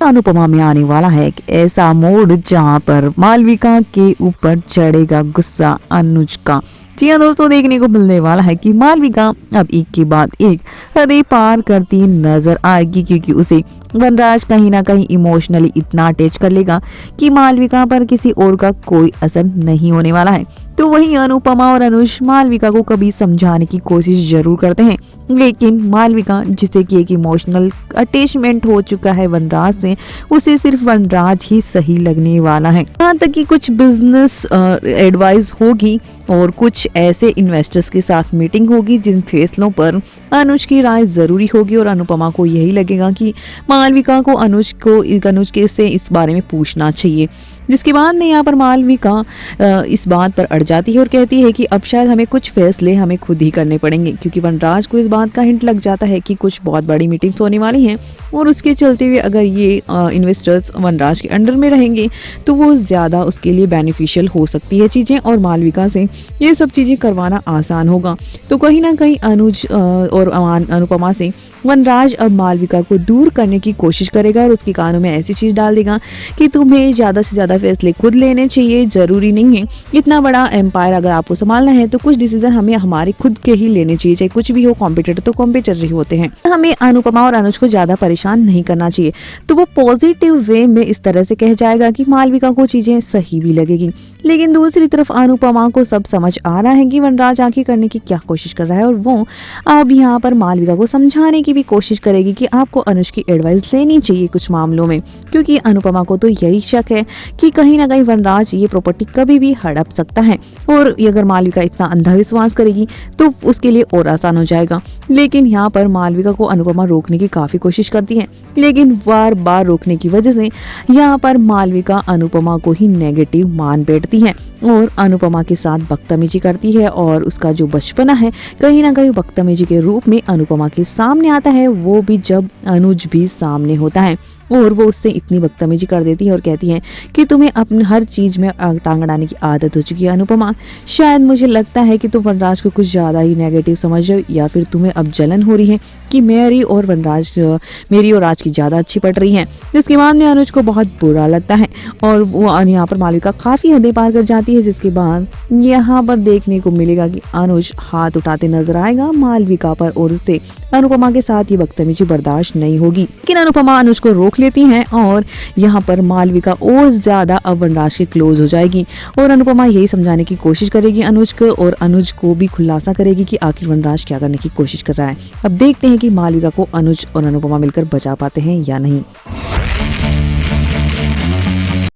अनुपमा में आने वाला है एक ऐसा मोड़ जहां पर मालविका के ऊपर चढ़ेगा गुस्सा अनुज का। जी हाँ दोस्तों, देखने को मिलने वाला है कि मालविका अब एक के बाद एक हदें पार करती नजर आएगी, क्योंकि उसे वनराज कहीं ना कहीं इमोशनली इतना अटैच कर लेगा कि मालविका पर किसी और का कोई असर नहीं होने वाला है। तो वहीं अनुपमा और अनुज मालविका को कभी समझाने की कोशिश जरूर करते हैं, लेकिन मालविका जिसे कि एक इमोशनल अटैचमेंट हो चुका है वनराज से, उसे सिर्फ वनराज ही सही लगने वाला है। यहाँ तक कि कुछ बिजनेस एडवाइस होगी और कुछ ऐसे इन्वेस्टर्स के साथ मीटिंग होगी जिन फैसलों पर अनुज की राय जरूरी होगी, और अनुपमा को यही लगेगा कि मालविका को अनुज के से इस बारे में पूछना चाहिए। जिसके बाद में यहाँ पर मालविका इस बात पर अड़ जाती है और कहती है कि अब शायद हमें कुछ फैसले हमें खुद ही करने पड़ेंगे, क्योंकि वनराज को इस बात का हिंट लग जाता है कि कुछ बहुत बड़ी मीटिंग्स होने वाली हैं, और उसके चलते हुए अगर ये इन्वेस्टर्स वनराज के अंडर में रहेंगे तो वो ज़्यादा उसके लिए बेनिफिशियल हो सकती है चीज़ें, और मालविका से ये सब चीज़ें करवाना आसान होगा। तो कहीं ना कहीं अनुज और अनुपमा से वनराज अब मालविका को दूर करने की कोशिश करेगा और उसके कानों में ऐसी चीज़ डाल देगा कि तुम्हें ज़्यादा से ज़्यादा फैसले खुद लेने चाहिए, ज़रूरी नहीं है इतना बड़ा एम्पायर अगर आपको संभालना है तो कुछ डिसीजन हमें हमारे खुद के ही लेने चाहिए, चाहे कुछ भी हो। कॉम्पिटिटर तो कॉम्पिटिटर ही होते हैं। हमें अनुपमा और अनुज को ज़्यादा परेशान नहीं करना चाहिए। तो वो पॉजिटिव वे में इस तरह से कह जाएगा कि मालविका को चीज़ें सही भी लगेगी, लेकिन दूसरी तरफ अनुपमा को सब समझ आ रहा है कि वनराज आखिर करने की क्या कोशिश कर रहा है, और वो अब यहाँ पर मालविका को समझाने की भी कोशिश करेगी कि आपको अनुज की एडवाइस लेनी चाहिए कुछ मामलों में, क्योंकि अनुपमा को तो यही शक है कि कहीं ना कहीं वनराज ये प्रॉपर्टी कभी भी हड़प सकता है, और अगर मालविका इतना अंधा विश्वास करेगी तो उसके लिए और आसान हो जाएगा। लेकिन यहाँ पर मालविका को अनुपमा रोकने की काफी कोशिश करती है, लेकिन बार बार रोकने की वजह से यहाँ पर मालविका अनुपमा को ही नेगेटिव मान बैठती है और अनुपमा के साथ बदतमीजी करती है, और उसका जो बचपना है कहीं ना कहीं बदतमीजी के रूप में अनुपमा के सामने आता है, वो भी जब अनुज भी सामने होता है, और वो उससे इतनी बदतमीजी कर देती है और कहती है कि तुम्हें अपने हर चीज़ में टांग अड़ाने की आदत हो चुकी है अनुपमा। शायद मुझे लगता है कि तुम वनराज को कुछ ज़्यादा ही नेगेटिव समझ रहे हो, या फिर तुम्हें अब जलन हो रही है कि मेरी और राज की ज़्यादा अच्छी पड़ रही है। जिसके बाद में अनुज को बहुत बुरा लगता है और वो यहाँ पर मालविका काफ़ी हदें पार कर जाती है। जिसके बाद यहाँ पर देखने को मिलेगा कि अनुज हाथ उठाते नजर आएगा मालविका पर, और उससे अनुपमा के साथ ये बदतमीजी बर्दाश्त नहीं होगी। लेकिन अनुपमा अनुज को रोक लेती हैं और यहाँ पर मालविका और ज्यादा अब वनराज के क्लोज हो जाएगी, और अनुपमा यही समझाने की कोशिश करेगी अनुज को, और अनुज को भी खुलासा करेगी कि आखिर वनराज क्या करने की कोशिश कर रहा है। अब देखते हैं कि मालविका को अनुज और अनुपमा मिलकर बचा पाते हैं या नहीं।